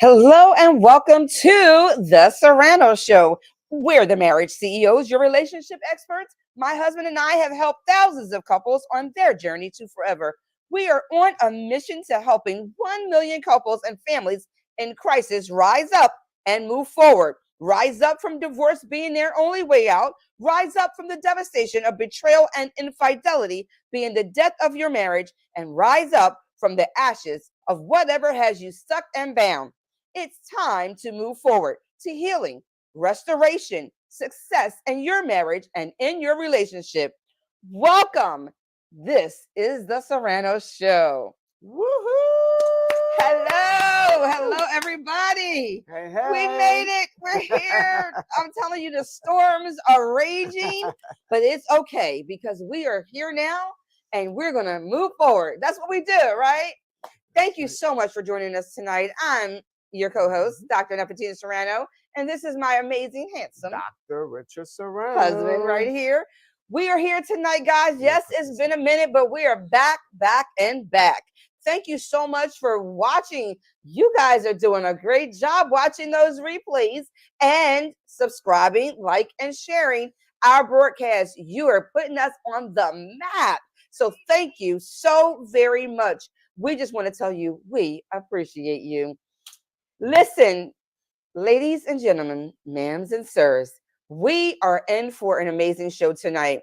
Hello and welcome to the Serrano Show. We're the marriage CEOs, your relationship experts. My husband and I have helped thousands of couples on their journey to forever. We are on a mission to helping 1 million couples and families in crisis rise up and move forward. Rise up from divorce being their only way out. Rise up from the devastation of betrayal and infidelity being the death of your marriage. And rise up from the ashes of whatever has you stuck and bound. It's time to move forward to healing, restoration, success in your marriage and in your relationship. Welcome. This is the Serrano Show. Woohoo! Hello, everybody. Hey, hey. We made it. We're here. I'm telling you, the storms are raging, but it's okay because we are here now and we're going to move forward. That's what we do, right? Thank you so much for joining us tonight. I'm your co-host, Dr. Nefertina Serrano, and this is my amazing, handsome Dr. Richard Serrano. husband right here. We are here tonight, guys. Yes, it's been a minute, but we are back. Thank you so much for watching. You guys are doing a great job watching those replays and subscribing, like, and sharing our broadcast. You are putting us on the map. So thank you so very much. We just want to tell you we appreciate you. Listen, ladies and gentlemen, ma'ams and sirs, we are in for an amazing show tonight.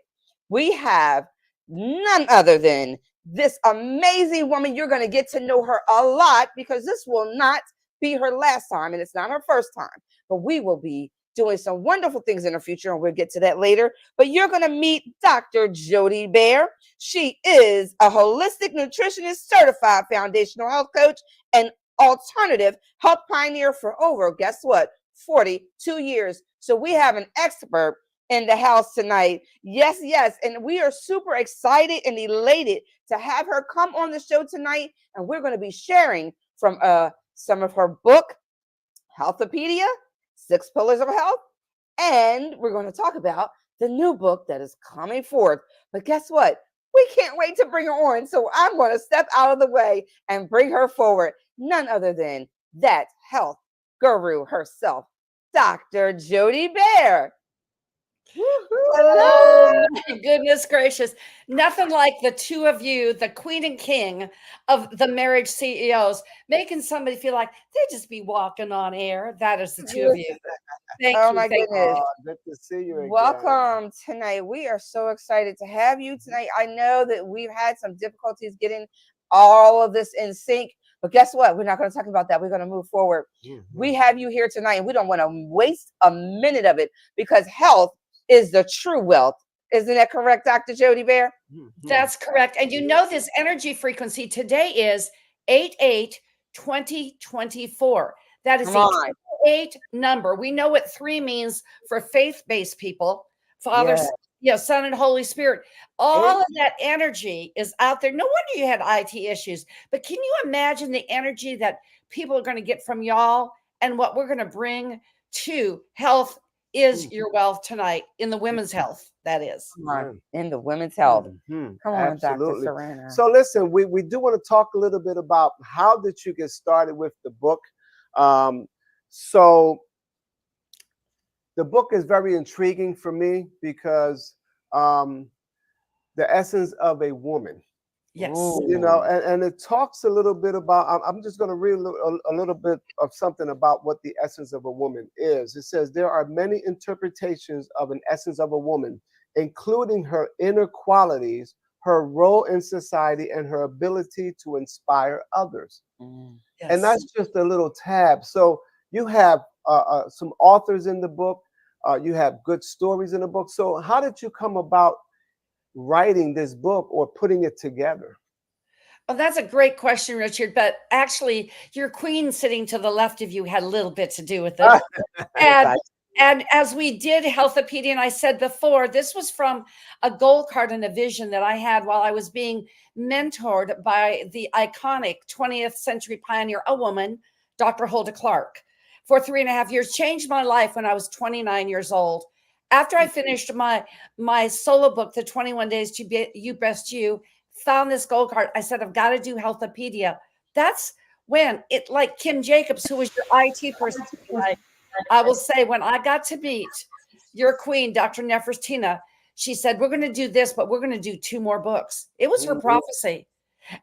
We have none other than this amazing woman. You're going to get to know her a lot because this will not be her last time and it's not her first time, but we will be doing some wonderful things in the future and we'll get to that later. But you're going to meet Dr. Jody Baer. She is a holistic nutritionist, certified foundational health coach, and alternative health pioneer for over, guess what, 42 years. So we have an expert in the house tonight. Yes. And we are super excited and elated to have her come on the show tonight. And we're going to be sharing from some of her book, Healthopedia, 6 Pillars of Health. And we're going to talk about the new book that is coming forth. But guess what? We can't wait to bring her on. So I'm going to step out of the way and bring her forward. None other than that health guru herself, Dr. Jody Baer. Oh, my goodness gracious. Nothing like the two of you, the queen and king of the marriage CEOs, making somebody feel like they just be walking on air. That is the two of you. Thank you. My Thank goodness. Oh, good to see you again. Welcome tonight. We are so excited to have you tonight. I know that we've had some difficulties getting all of this in sync, but guess what? We're not going to talk about that. We're going to move forward. We have you here tonight, and we don't want to waste a minute of it because health is the true wealth. Isn't that correct, Dr. Jody Baer? That's correct. And you know this energy frequency today is 88-2024. That is the 8 number. We know what 3 means for faith-based people. Father, Son, and Holy Spirit. All of that energy is out there. No wonder you had IT issues. But can you imagine the energy that people are going to get from y'all and what we're going to bring to health is your wealth tonight in the women's health, that is. In the women's health. Come on, Absolutely. Dr. Serrano. So listen, we do want to talk a little bit about how did you get started with the book. So the book is very intriguing for me because the essence of a woman. Yes. You know, and it talks a little bit about, I'm just going to read a little bit of something about what the essence of a woman is. It says, there are many interpretations of an essence of a woman, including her inner qualities, her role in society, and her ability to inspire others. Yes. And that's just a little tab. So you have some authors in the book. You have good stories in the book. So how did you come about writing this book or putting it together? Oh, that's a great question, Richard. But actually, your queen sitting to the left of you had a little bit to do with it. And as we did Healthopedia, and I said before, this was from a goal card and a vision that I had while I was being mentored by the iconic 20th century pioneer, a woman, Dr. Hulda Clark, for 3.5 years. Changed my life when I was 29 years old. After I finished my solo book, The 21 Days to Be You Best You, found this gold card. I said, I've got to do Healthopedia. That's when it, like Kim Jacobs, who was your IT person, I will say, when I got to meet your queen, Dr. Nefertina, she said, we're going to do this, but we're going to do 2 more books. It was her prophecy.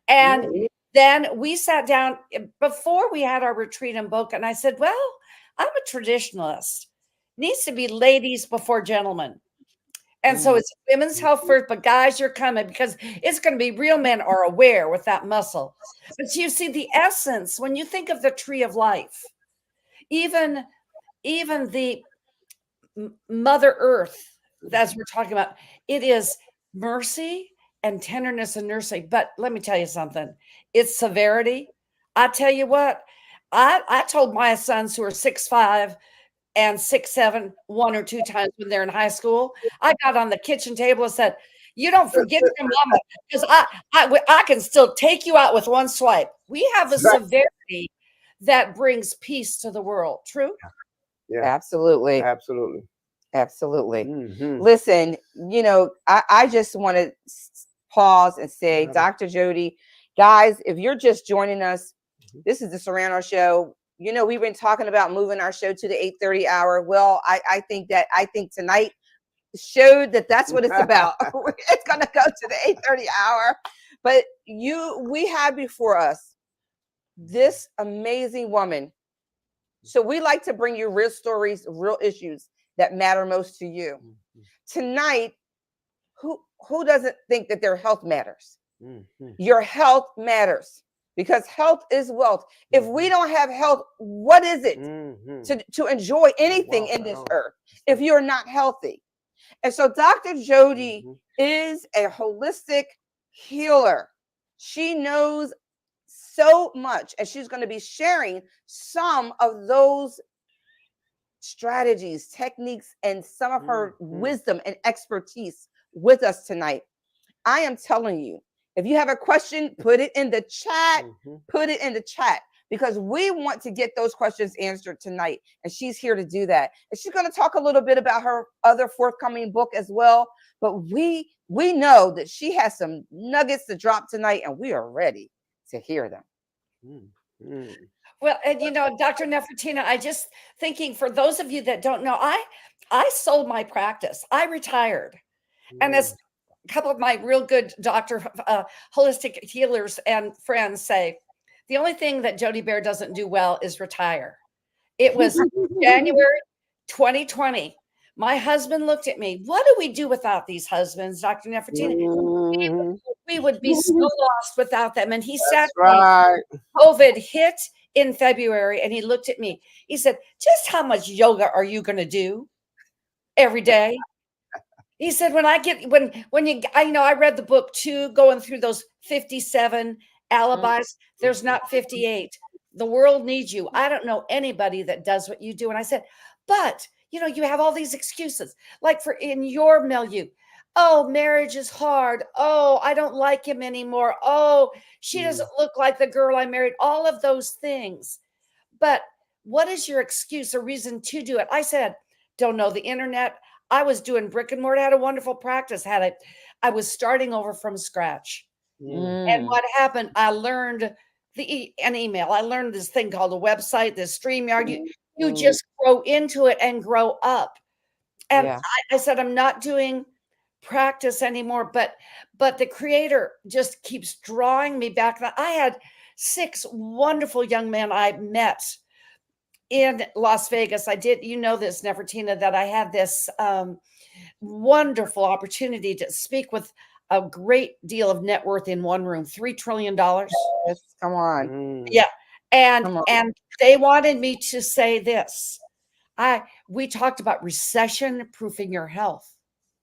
And then we sat down before we had our retreat in Boca, and I said, well, I'm a traditionalist. Needs to be ladies before gentlemen. And so it's women's health first, but guys, you're coming because it's going to be real men are aware with that muscle. But you see the essence when you think of the tree of life, even the Mother Earth, as we're talking about, it is mercy and tenderness and nursing. But let me tell you something, it's severity. I tell you what, I told my sons who are 6'5" and 6'7" 1 or 2 times when they're in high school. I got on the kitchen table and said, you don't forget your mama, because I can still take you out with one swipe. We have a severity that brings peace to the world. True? Yeah. Absolutely. Absolutely. Absolutely. Listen, you know, I just want to pause and say, Dr. Jody, guys, if you're just joining us, this is the Serrano Show. You know, we've been talking about moving our show to the 8:30 hour. Well, I think tonight showed that that's what it's about. It's going to go to the 8:30 hour. But we have before us this amazing woman. So we like to bring you real stories, real issues that matter most to you. Tonight, who doesn't think that their health matters? Your health matters, because health is wealth. If we don't have health, what is it to enjoy anything in this earth if you're not healthy? And so Dr. Jody is a holistic healer. She knows so much, and she's going to be sharing some of those strategies, techniques, and some of her wisdom and expertise with us tonight. I am telling you, if you have a question, put it in the chat. Put it in the chat, because we want to get those questions answered tonight. And she's here to do that. And she's going to talk a little bit about her other forthcoming book as well. But we know that she has some nuggets to drop tonight, and we are ready to hear them. Well, and you know, Dr. Nefertina, I just thinking for those of you that don't know, I sold my practice. I retired. And as a couple of my real good holistic healers and friends say, the only thing that Jody Baer doesn't do well is retire. It was January 2020. My husband looked at me. What do we do without these husbands, Dr. Nefertina? We would be so lost without them. And he sat there. COVID hit in February, and he looked at me. He said, just how much yoga are you going to do every day? He said, I read the book too, going through those 57 alibis. There's not 58. The world needs you. I don't know anybody that does what you do. And I said, but you know, you have all these excuses, like in your milieu. Oh, marriage is hard. Oh, I don't like him anymore. Oh, she doesn't look like the girl I married. All of those things. But what is your excuse or reason to do it? I said, don't know the internet. I was doing brick and mortar, had a wonderful practice. I was starting over from scratch. And what happened? I learned an email. I learned this thing called a website, this StreamYard. You just grow into it and grow up. And I said, I'm not doing practice anymore, but the creator just keeps drawing me back. I had 6 wonderful young men I met in Las Vegas. I did, you know this, Nefertina, that I had this wonderful opportunity to speak with a great deal of net worth in one room, $3 trillion. Yes, come on. Yeah. And they wanted me to say this. We talked about recession proofing your health.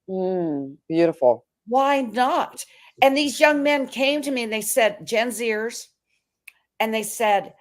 Beautiful. Why not? And these young men came to me and they said, Gen Zers, and they said,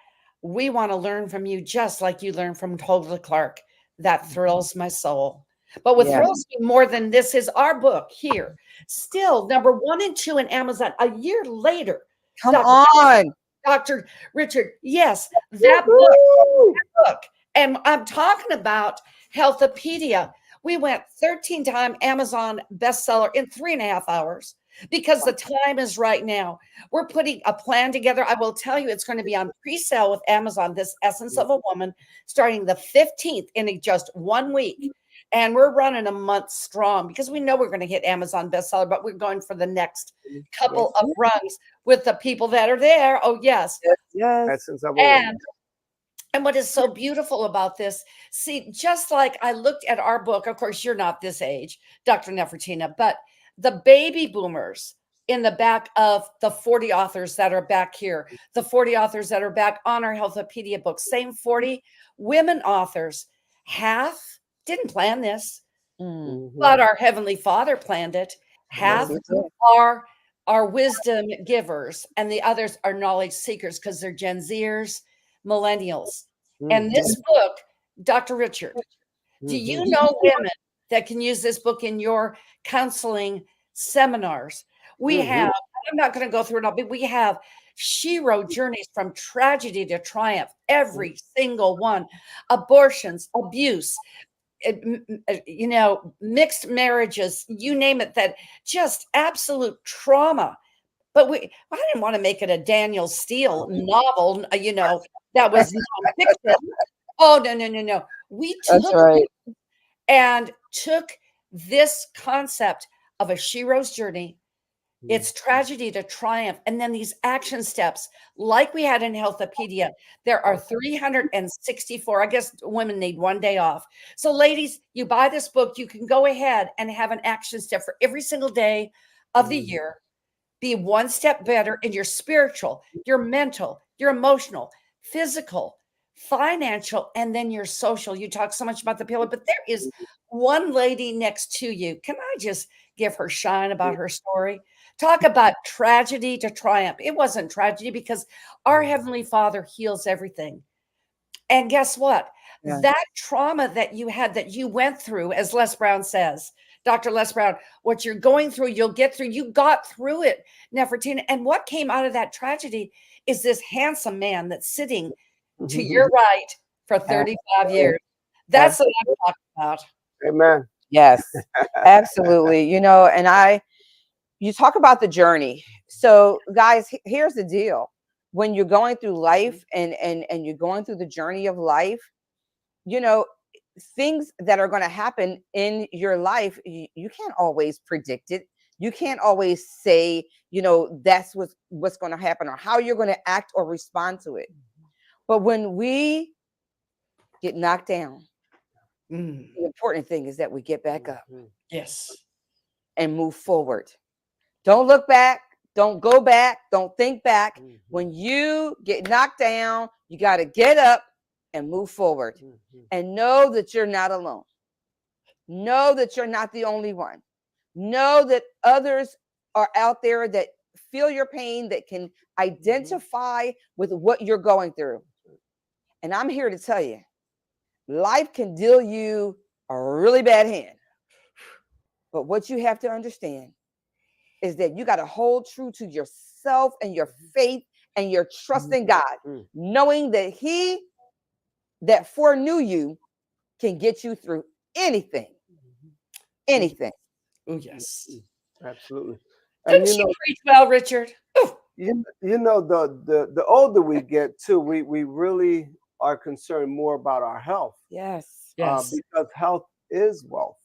we want to learn from you just like you learned from Hulda Clark. That thrills my soul. But what thrills me more than this is our book here. Still number 1 and 2 in Amazon a year later. Come on. Dr. Richard. Yes, that book. And I'm talking about Healthopedia. We went 13-time Amazon bestseller in 3.5 hours. because the time is right now. We're putting a plan together. I will tell you, it's going to be on pre-sale with Amazon, this Essence of a Woman, starting the 15th in just 1 week. And we're running a month strong because we know we're going to hit Amazon bestseller, but we're going for the next couple of runs with the people that are there. Oh, yes. Yes. Essence of a Woman. And what is so beautiful about this, see, just like I looked at our book, of course, you're not this age, Dr. Nefertina, but the baby boomers in the back of the 40 authors that are back here, the 40 authors that are back on our Healthopedia book, same 40 women authors, half didn't plan this, but our Heavenly Father planned it. Half are wisdom givers, and the others are knowledge seekers because they're Gen Zers, millennials. And this book, Dr. Richard, do you know women that can use this book in your counseling seminars? We have, I'm not going to go through it all, but we have shero journeys from tragedy to triumph, every single one, abortions, abuse, you know, mixed marriages, you name it, that just absolute trauma. But I didn't want to make it a Daniel Steele novel, you know, that was nonfiction. Oh, no. We took this concept of a shero's journey, its tragedy to triumph, and then these action steps, like we had in Healthopedia. There are 364. I guess women need 1 day off. So, ladies, you buy this book, you can go ahead and have an action step for every single day of the year. Be 1 step better in your spiritual, your mental, your emotional, physical, financial, and then your social. You talk so much about the pillar, but there is one lady next to you. Can I just give her shine about her story? Talk about tragedy to triumph. It wasn't tragedy because our Heavenly Father heals everything. And guess what? That trauma that you had, that you went through, as Les Brown says, Dr. Les Brown, what you're going through, you'll get through. You got through it, Nefertina. And what came out of that tragedy is this handsome man that's sitting to your right for 35 years. That's what I'm talking about. Amen. Yes, absolutely. You know, and you talk about the journey. So guys, here's the deal. When you're going through life and you're going through the journey of life, you know, things that are going to happen in your life, you can't always predict it. You can't always say, you know, that's what's going to happen or how you're going to act or respond to it. But when we get knocked down, the important thing is that we get back up. Yes. And move forward. Don't look back. Don't go back. Don't think back. When you get knocked down, you got to get up and move forward. And know that you're not alone. Know that you're not the only one. Know that others are out there that feel your pain, that can identify with what you're going through. And I'm here to tell you, life can deal you a really bad hand. But what you have to understand is that you got to hold true to yourself and your faith and your trust in God, knowing that He that foreknew you can get you through anything. Anything. Oh, yes. Absolutely. Didn't she preach well, Richard? You know, the older we get too, we really are concerned more about our health. Yes. Because health is wealth.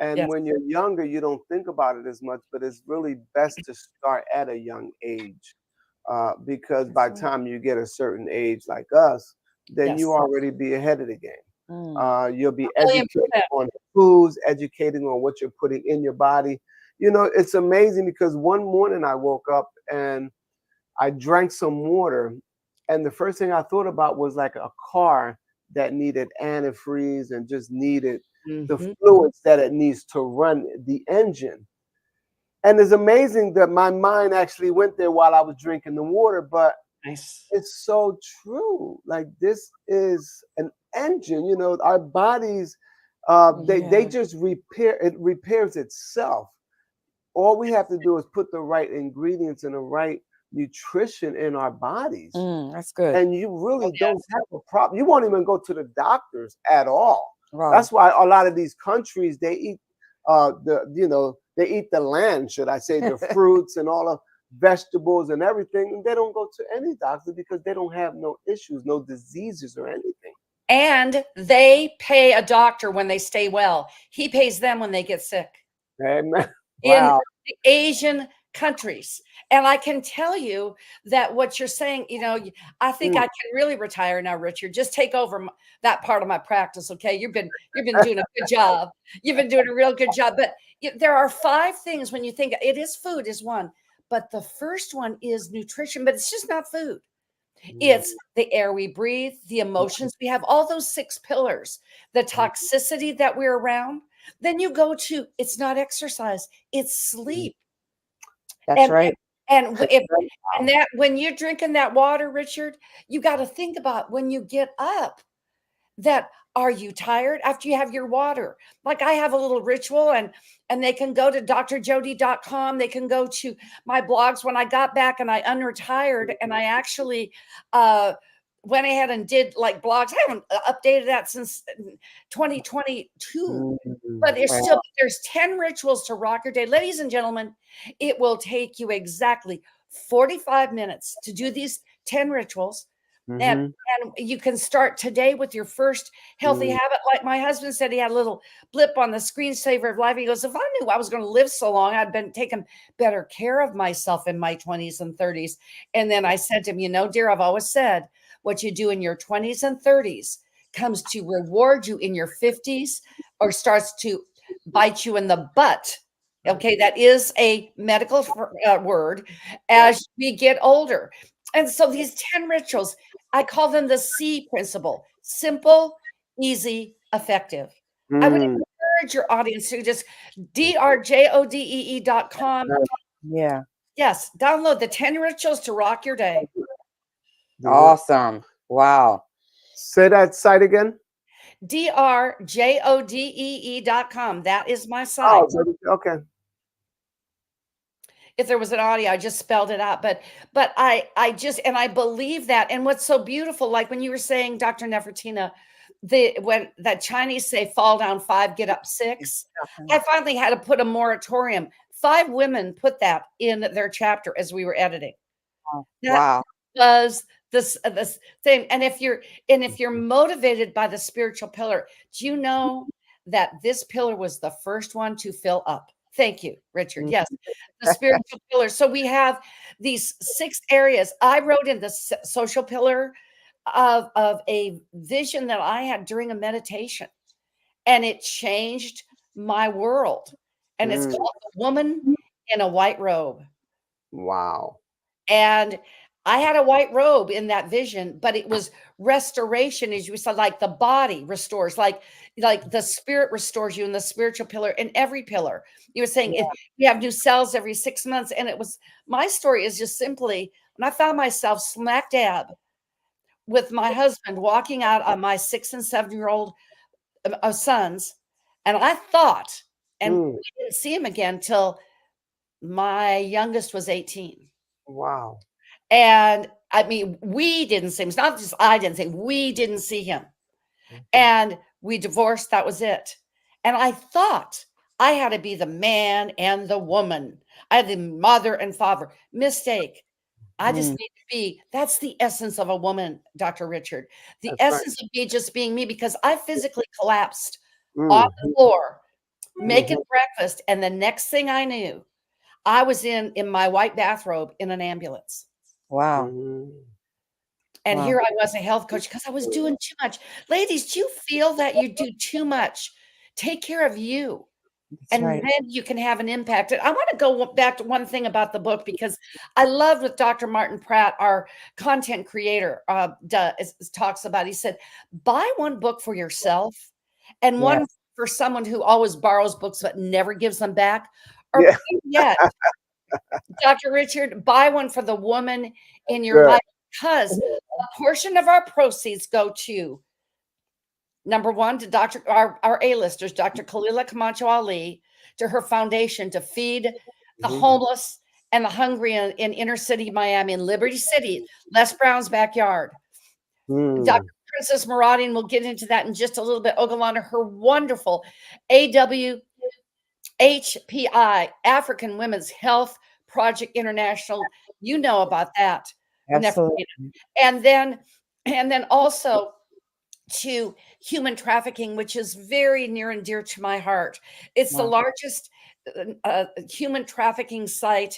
And when you're younger, you don't think about it as much, but it's really best to start at a young age. Because by the time you get a certain age like us, then you already be ahead of the game. You'll be educated on foods, educating on what you're putting in your body. You know, it's amazing because one morning I woke up and I drank some water, and the first thing I thought about was like a car that needed antifreeze and just needed the fluids that it needs to run the engine. And it's amazing that my mind actually went there while I was drinking the water, but it's so true. Like, this is an engine, you know, our bodies, they just it repairs itself. All we have to do is put the right ingredients and the right nutrition in our bodies. That's good. And you really don't have a problem. You won't even go to the doctors at all. Wow. That's why a lot of these countries, they eat, they they eat the land, should I say, the fruits and all the vegetables and everything, and they don't go to any doctor because they don't have no issues, no diseases or anything. And they pay a doctor when they stay well. He pays them when they get sick. Amen. In Wow. the Asian countries. And I can tell you that what you're saying, you know, I think I can really retire now, Richard. Just take over that part of my practice, okay? You've been doing a good job. You've been doing a real good job. But there are 5 things when you think it is food is one, but the first one is nutrition. But it's just not food. It's the air we breathe, the emotions we have, all those 6 pillars, the toxicity that we're around. Then you go to, it's not exercise, it's sleep. That's right. And that when you're drinking that water, Richard, you got to think about when you get up that, are you tired after you have your water? Like I have a little ritual, and they can go to drjody.com. They can go to my blogs. When I got back and I unretired, and I actually went ahead and did like blogs. I haven't updated that since 2022, but there's 10 rituals to rock your day. Ladies and gentlemen, it will take you exactly 45 minutes to do these 10 rituals. And you can start today with your first healthy habit. Like my husband said, he had a little blip on the screensaver of life. He goes, if I knew I was going to live so long, I'd been taking better care of myself in my 20s and 30s. And then I said to him, you know, dear, I've always said what you do in your 20s and 30s comes to reward you in your 50s or starts to bite you in the butt. Okay, that is a medical word as we get older. And so these 10 rituals, I call them the C principle: simple, easy, effective. I would encourage your audience to just drjodee.com. Yeah. Yes, download the 10 rituals to rock your day. Awesome. Wow. Say that site again. drjodee.com. That is my site. Oh, okay. If there was an audio, I just spelled it out. But I just, and I believe that. And what's so beautiful, like when you were saying, Dr. Nefertina, when that Chinese say fall down 5, get up 6, I finally had to put a moratorium. 5 women put that in their chapter as we were editing. That was this thing. And if you're motivated by the spiritual pillar, do you know that this pillar was the first one to fill up? Thank you, Richard. Yes, the spiritual pillar. So we have these 6 areas. I wrote in the social pillar of a vision that I had during a meditation, and it changed my world. And it's called The Woman in a White Robe. Wow. And I had a white robe in that vision, but it was restoration, as you said, like the body restores, like the spirit restores you in the spiritual pillar, in every pillar. You were saying you have new cells every 6 months. And it was, my story is just simply when I found myself smack dab with my husband walking out on my 6 and 7-year-old sons. And I thought, and we didn't see him again till my youngest was 18. Wow. And I mean, we didn't see him. It's not just I didn't see him. We didn't see him. And we divorced. That was it. And I thought I had to be the man and the woman. I had the mother and father. Mistake. I just need to be. That's the essence of a woman, Dr. Richard. The essence of me just being me, because I physically collapsed on the floor, making breakfast. And the next thing I knew, I was in my white bathrobe in an ambulance. Wow. And here I was, a health coach, because I was doing too much. Ladies, do you feel that you do too much? Take care of you. And then you can have an impact. And I want to go back to one thing about the book, because I love what Dr. Martin Pratt, our content creator, talks about. He said, buy one book for yourself and one for someone who always borrows books but never gives them back. Or yet, Dr. Richard, buy one for the woman in your life, because a portion of our proceeds go to, number one, to our A-listers, Dr. Khalila Camacho Ali, to her foundation to feed the homeless and the hungry in inner city Miami, in Liberty City, Les Brown's backyard. Dr. Princess Maraudin will get into that in just a little bit. Ogalana, her wonderful AW HPI, African Women's Health Project International. You know about that. Absolutely. And then also to human trafficking, which is very near and dear to my heart. It's the largest human trafficking site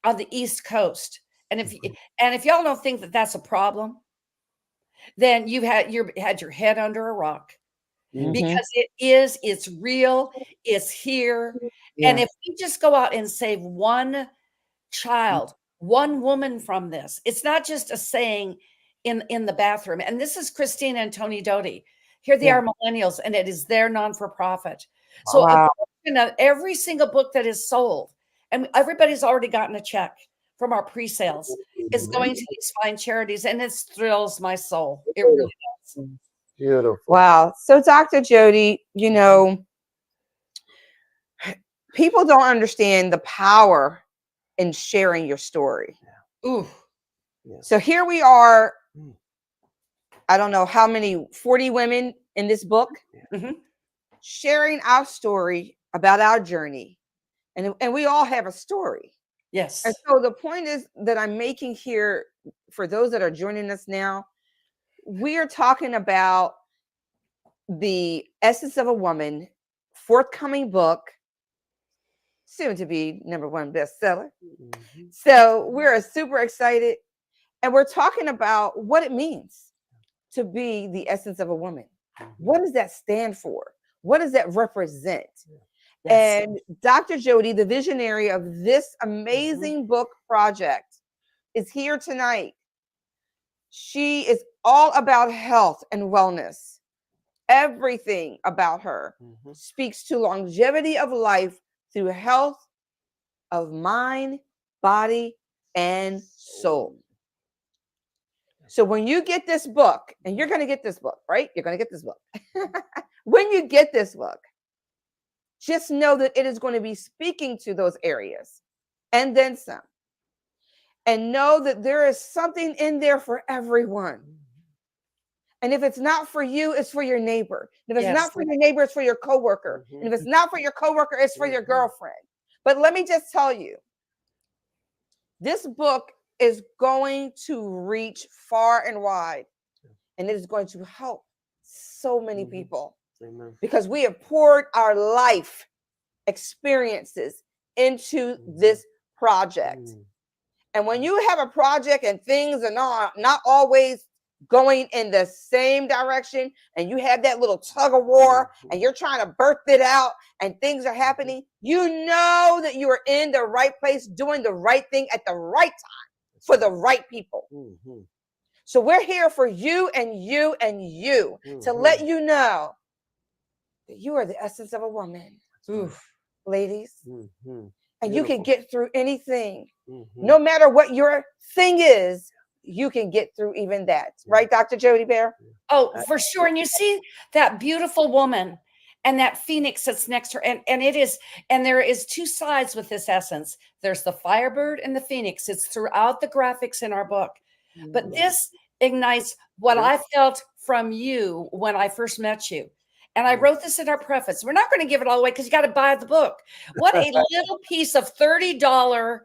on the East Coast. And if y'all don't think that that's a problem, then you had your head under a rock, because it's real, it's here. And if we just go out and save one child, one woman from this, it's not just a saying in the bathroom. And this is Christina and Tony Doty. Here they are, millennials, and it is their non-for-profit. So a portion of every single book that is sold, and everybody's already gotten a check from our pre-sales, is going to these fine charities, and it thrills my soul. It really does. Beautiful. Wow. So Dr. Jody, you know, people don't understand the power in sharing your story. Ooh. So here we are, I don't know how many, 40 women in this book, sharing our story about our journey. And we all have a story. Yes. And so the point is that I'm making here, for those that are joining us now, we are talking about the Essence of a Woman, forthcoming book, soon to be #1 bestseller. So we're super excited. And we're talking about what it means to be the essence of a woman. What does that stand for? What does that represent? And Dr. Jody, the visionary of this amazing book project, is here tonight. She is all about health and wellness. Everything about her speaks to longevity of life through health of mind, body, and soul. So when you get this book, and you're going to get this book, right? You're going to get this book. When you get this book, just know that it is going to be speaking to those areas and then some. And know that there is something in there for everyone. And if it's not for you, it's for your neighbor. And if it's not for your neighbor, it's for your coworker. And if it's not for your coworker, it's for your girlfriend. But let me just tell you, this book is going to reach far and wide, and it is going to help so many people. Because we have poured our life experiences into this project. And when you have a project and things are not always going in the same direction, and you have that little tug of war, and you're trying to birth it out, and things are happening, you know that you are in the right place, doing the right thing at the right time for the right people. So we're here for you and you and you to let you know that you are the essence of a woman. Ladies. And you can get through anything. No matter what your thing is, you can get through even that. Right, Dr. Jody Baer? Oh, for sure. And you see that beautiful woman and that phoenix that's next to her. And there is two sides with this essence. There's the firebird and the phoenix. It's throughout the graphics in our book. But this ignites what I felt from you when I first met you. And I wrote this in our preface. We're not going to give it all away because you got to buy the book. What a little piece of $30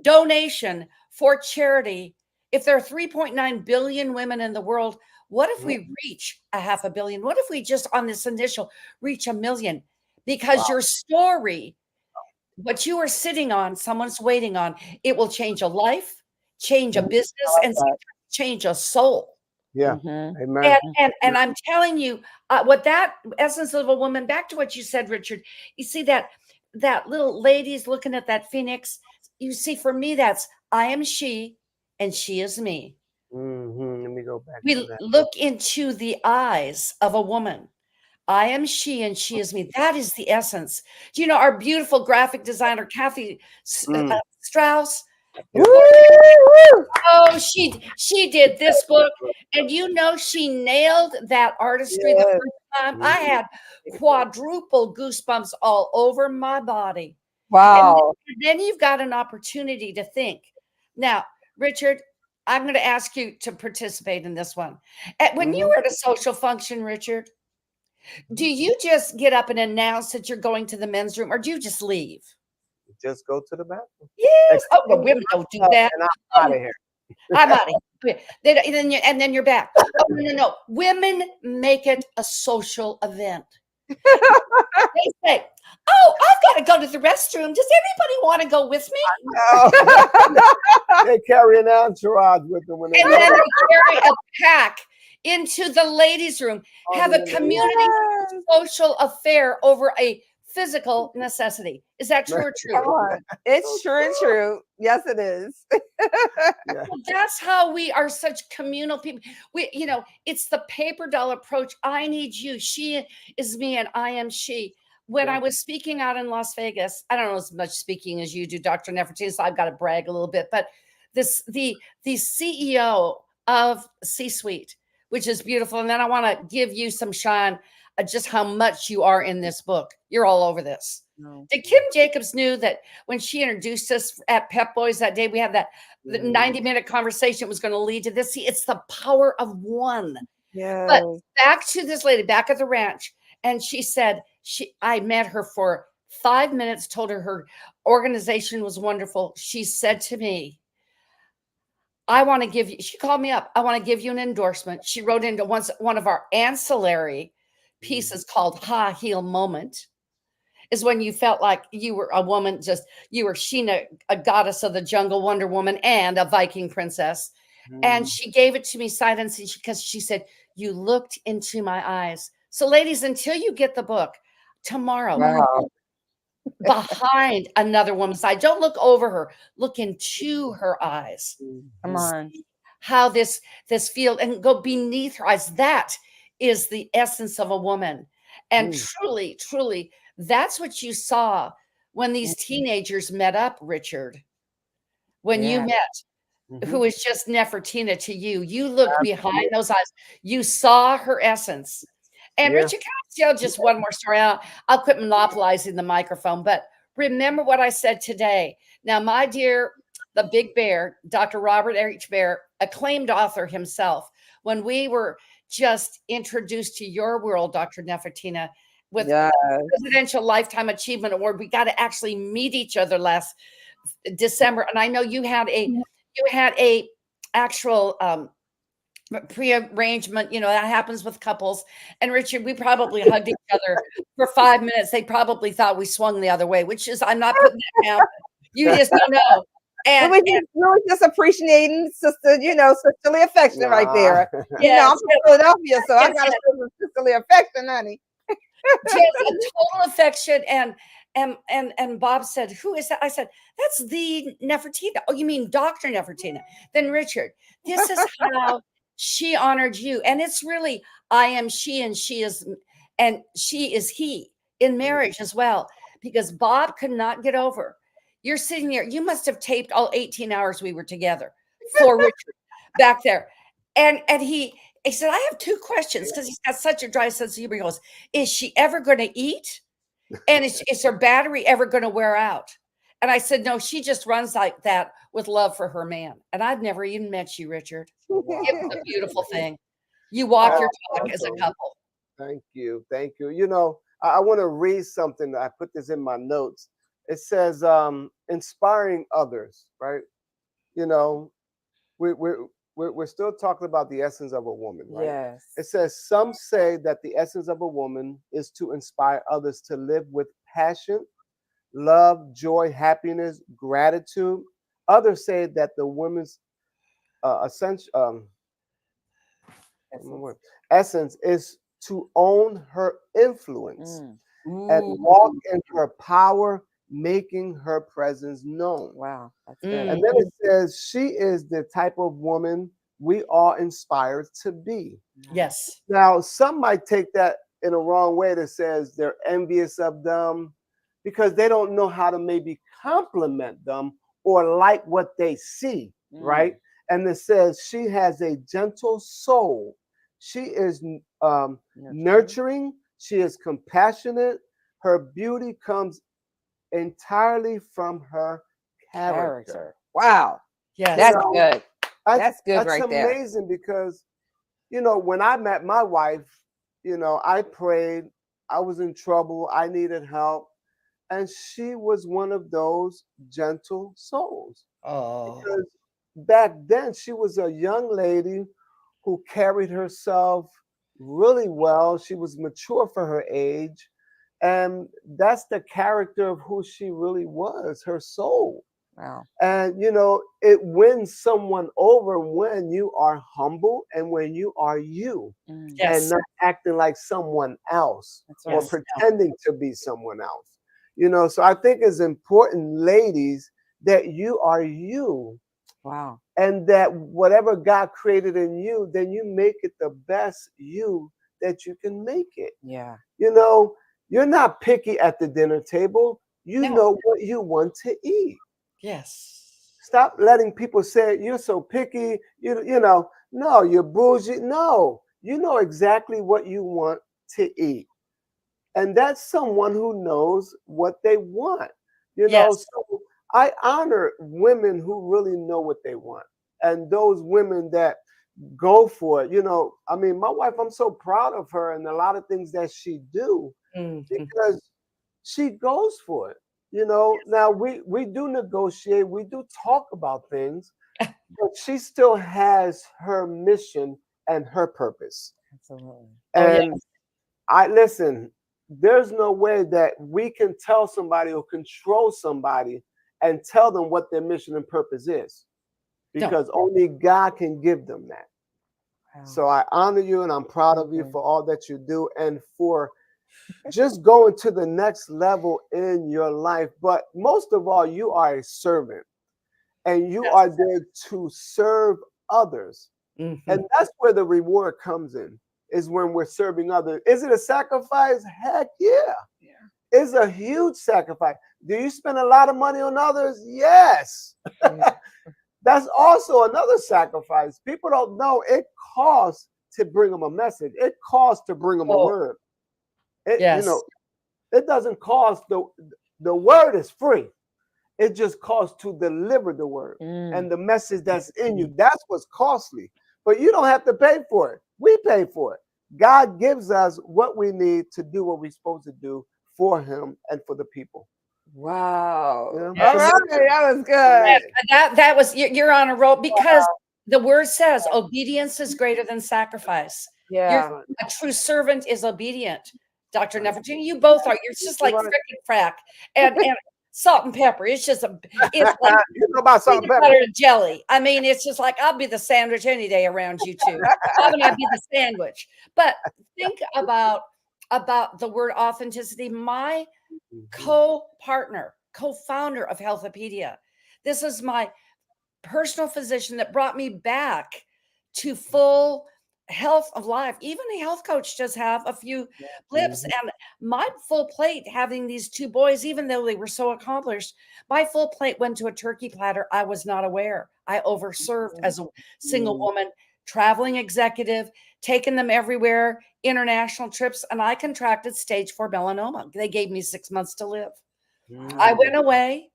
donation for charity. If there are 3.9 billion women in the world, what if we reach 500 million? What if we just on this initial reach 1 million? Because your story, what you are sitting on, someone's waiting on, it will change a life, change a business, and change a soul. Amen. And I'm telling you, what that essence of a woman, back to what you said, Richard, you see that little lady's looking at that phoenix. You see, for me, that's I am she and she is me. Let me go back. We look into the eyes of a woman. I am she and she is me. That is the essence. Do you know our beautiful graphic designer, Kathy Strauss? Oh, she did this book, and you know she nailed that artistry the first time. I had quadruple goosebumps all over my body. Wow. And then you've got an opportunity to think. Now, Richard, I'm going to ask you to participate in this one. When you were at a social function, Richard, Do you just get up and announce that you're going to the men's room, or do you just leave? Just go to the bathroom. Yes. Oh, but women don't do that. And I'm out of here. I'm out of here. Then you're back. Oh, no. Women make it a social event. They say, "Oh, I've got to go to the restroom. Does everybody want to go with me?" They carry an entourage with them when they And then they carry a pack into the ladies' room, have a community social affair over a physical necessity. Is that true or Come true? on. It's true and true. Yes, it is. Well, that's how we are such communal people. It's the paper doll approach. I need you. She is me and I am she. When I was speaking out in Las Vegas, I don't know as much speaking as you do, Dr. Nefertiti, so I've got to brag a little bit, but the CEO of C-Suite, which is beautiful. And then I want to give you some shine just how much you are in this book. You're all over this. No. Did Kim Jacobs knew that when she introduced us at Pep Boys that day, we had that 90-minute conversation was going to lead to this. See, it's the power of one. Yes. But back to this lady back at the ranch. And she said, I met her for 5 minutes, told her organization was wonderful. She said to me, I want to give you, she called me up. I want to give you an endorsement. She wrote into one of our ancillary pieces called High Heel Moment, is when you felt like you were a woman, you were Sheena, a goddess of the jungle, Wonder Woman, and a Viking princess. And she gave it to me sight unseen because she said, you looked into my eyes. So ladies, until you get the book tomorrow, behind another woman's eye, don't look over her, look into her eyes. Come on. How this field, and go beneath her eyes. That is the essence of a woman. And truly, truly, that's what you saw when these teenagers met up, Richard. When you met, who is just Nefertina to you. You looked behind those eyes. You saw her essence. And Richard, can I tell just one more story? I'll quit monopolizing the microphone, but remember what I said today. Now, my dear, the big Baer, Dr. Robert H. Baer, acclaimed author himself, when we were just introduced to your world, Dr. Nefertina, with Presidential Lifetime Achievement Award, we got to actually meet each other last December. And I know you had a actual pre-arrangement, that happens with couples. And Richard, we probably hugged each other for 5 minutes. They probably thought we swung the other way, which is, I'm not putting that down. You just don't know. And we were just appreciating sisterly affection right there. I'm from Philadelphia, so I got a sisterly affection, honey. Just a total affection. And Bob said, who is that? I said, that's the Nefertina. Oh, you mean Dr. Nefertina? Then Richard, this is how she honored you. And it's really, I am she and she is he in marriage as well, because Bob could not get over. You're sitting there. You must have taped all 18 hours we were together for Richard back there. And he said, I have 2 questions, because he's got such a dry sense of humor. He goes, is she ever going to eat? And is her battery ever going to wear out? And I said, no, she just runs like that with love for her man. And I've never even met you, Richard. It's a beautiful thing. You walk your talk as a couple. Thank you. Thank you. I want to read something. I put this in my notes. It says, inspiring others, right? We're still talking about the essence of a woman, right? Yes. It says, some say that the essence of a woman is to inspire others to live with passion, love, joy, happiness, gratitude. Others say that the woman's essence is to own her influence and walk in her power, making her presence known. Wow. That's good. good. And then it says she is the type of woman we are inspired to be. Yes. Now, some might take that in a wrong way that says they're envious of them because they don't know how to maybe compliment them or like what they see, right? And it says she has a gentle soul. She is nurturing. She is compassionate. Her beauty comes entirely from her character. Wow. Yes. That's good. That's good That's right there. That's amazing because, when I met my wife, you know, I prayed. I was in trouble. I needed help. And she was one of those gentle souls. Oh, Because back then, she was a young lady who carried herself really well. She was mature for her age. And that's the character of who she really was, her soul. wow. And you know, it wins someone over when you are humble and when you are you Mm, and Yes. not acting like someone else that's or right. Yes. pretending to be someone else. You know, so I think it's important, ladies, that you are you Wow. and that whatever God created in you, then you make it the best you that you can make it. Yeah. You know, you're not picky at the dinner table. You No. know what you want to eat. Yes. Stop letting people say you're so picky. You know, no, you're bougie. No, you know exactly what you want to eat. And that's someone who knows what they want. You know, Yes. so I honor women who really know what they want. And those women that go for it. You know, I mean, my wife, I'm so proud of her and a lot of things that she do Mhm. because she goes for it. You know, now we do negotiate, we do talk about things, but she still has her mission and her purpose. Absolutely. Oh, And yes. I listen, there's no way that we can tell somebody or control somebody and tell them what their mission and purpose is No. because only God can give them that. Wow. So I honor you and I'm proud of you Mhm. for all that you do and for just going to the next level in your life. But most of all, you are a servant and you are Yes. there to serve others. Mhm. And that's where the reward comes in, is when we're serving others. Is it a sacrifice? Heck yeah. Yeah. It's a huge sacrifice. Do you spend a lot of money on others? Yes. Yeah. That's also another sacrifice. People don't know it costs to bring them a message. It costs to bring them a Oh, word. It, you know, yes. it doesn't cost the word is free. It just costs to deliver the word Mm. and the message that's in you. That's what's costly. But you don't have to pay for it. We pay for it. God gives us what we need to do what we're supposed to do for him and for the people. Wow. You know? Yes. All right. That was That, good. that was you're on a roll because the word says obedience is greater than sacrifice. You're Yeah. a true servant is obedient. Dr. Right. Nefertiti, you both are. You're just like Right. frickin' frack and salt and pepper. It's just it's like You know about salt and peanut pepper. butter and jelly. I mean, it's just like I'll be the sandwich any day around you two. How can I be the sandwich? But think about the word authenticity. My co-partner, co-founder of Healthopedia. This is my personal physician that brought me back to full health of life. Even a health coach does have a few blips. Mhm. And my full plate, having these two boys, even though they were so accomplished, my full plate went to a turkey platter. I was not aware. I overserved as a single woman, traveling executive, taking them everywhere, international trips, and I contracted stage 4 melanoma. They gave me 6 months to live. I Mm. went away.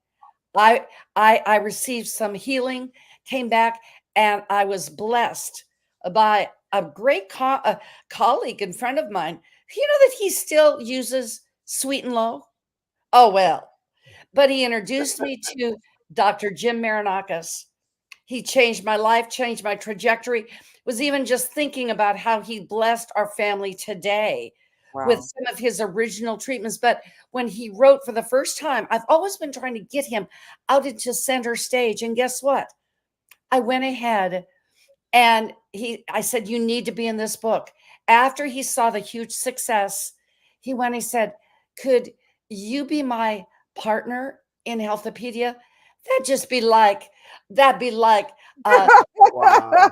I received some healing, came back, and I was blessed by a great colleague and friend of mine. You know that he still uses Sweet and Low? Oh, well. But he introduced me to Dr. Jim Marinakis. He changed my life, changed my trajectory. Was even just thinking about how he blessed our family today with Wow. some of his original treatments. But when he wrote for the first time, I've always been trying to get him out into center stage. And guess what? I went ahead and I said, you need to be in this book. After he saw the huge success, he went, he said, could you be my partner in Healthopedia? That'd be like, Wow.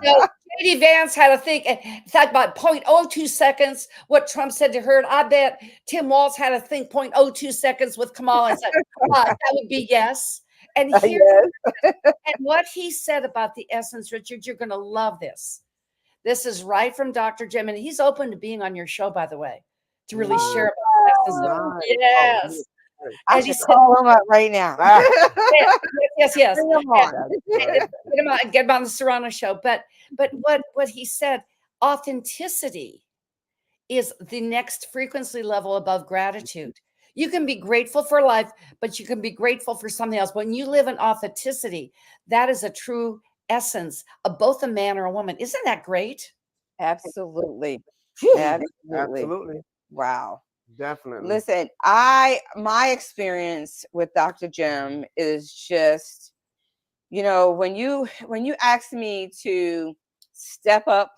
no, J.D. Vance had to think about 0.02 seconds what Trump said to her. I bet Tim Walz had to think 0.02 seconds with Kamala and said, that would be yes. And here, Yes. and what he said about the essence, Richard, you're going to love this. This is right from Dr. Jim, and he's open to being on your show, by the way, to really share about the essence. Nice. Yes. I And he should said, call him up right now. yes. Bring him on. Get him on the Serrano show. But what he said, authenticity is the next frequency level above gratitude. You can be grateful for life, but you can be grateful for something else. When you live in authenticity, that is a true essence of both a man or a woman. Isn't that great? Absolutely. Phew. Absolutely. Absolutely. Wow. Definitely. Listen, my experience with Dr. Jim is just, when you asked me to step up